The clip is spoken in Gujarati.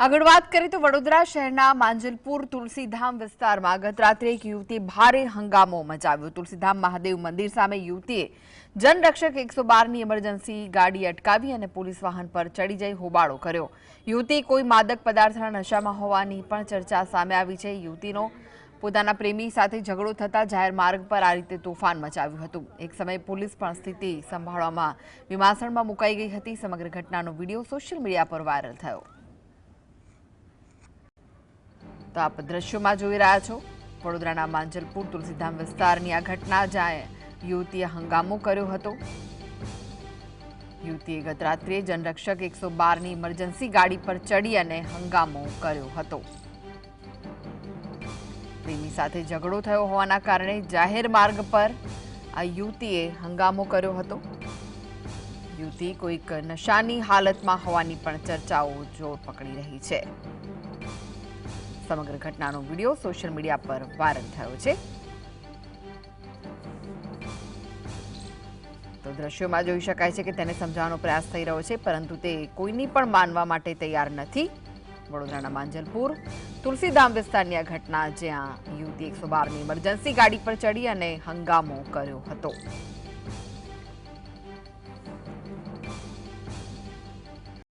આગળ વાત કરીએ તો વડોદરા શહેરના માંજલપુર તુલસીધામ વિસ્તારમાં ગત રાત્રે એક યુવતીએ ભારે હંગામો મચાવ્યો। તુલસીધામ મહાદેવ મંદિર સામે યુવતીએ જનરક્ષક 112ની ઇમરજન્સી ગાડી અટકાવી અને પોલીસ વાહન પર ચડી જઈ હોબાળો કર્યો। યુવતી કોઈ માદક પદાર્થના નશામાં હોવાની પણ ચર્ચા સામે આવી છે। યુવતીનો પોતાના પ્રેમી સાથે ઝઘડો થતા જાહેર માર્ગ પર આ રીતે તોફાન મચાવ્યું હતું। એક સમયે પોલીસ પણ સ્થિતિ સંભાળવામાં વિમાસણમાં મુકાઈ ગઈ હતી। સમગ્ર ઘટનાનો વિડીયો સોશિયલ મીડિયા પર વાયરલ થયો। તો આપ દ્રશ્યોમાં જોઈ રહ્યા છો વડોદરાના માંજલપુર તુલસીધામ વિસ્તારની આ ઘટના, જ્યાં યુવતીએ હંગામો કર્યો હતો। યુવતીએ ગત રાત્રે જનરક્ષક 112ની ઇમરજન્સી ગાડી પર ચડી અને હંગામો કર્યો હતો। પ્રેમી સાથે ઝઘડો થયો હોવાના કારણે જાહેર માર્ગ પર આ યુવતીએ હંગામો કર્યો હતો। યુવતી કોઈક નશાની હાલતમાં હોવાની પણ ચર્ચાઓ જોર પકડી રહી છે। સમગ્ર ઘટનાનો વિડીયો સોશિયલ મીડિયા પર વાયરલ થયો છે। તો દ્રશ્યોમાં જોઈ શકાય છે કે તેને સમજાવવાનો પ્રયાસ થઈ રહ્યો છે, પરંતુ તે કોઈની પણ માનવા માટે તૈયાર નથી। વડોદરાના માંજલપુર તુલસીધામ વિસ્તારની આ ઘટના, જ્યાં યુવતી 112ની ઇમરજન્સી ગાડી પર ચડી અને હંગામો કર્યો હતો।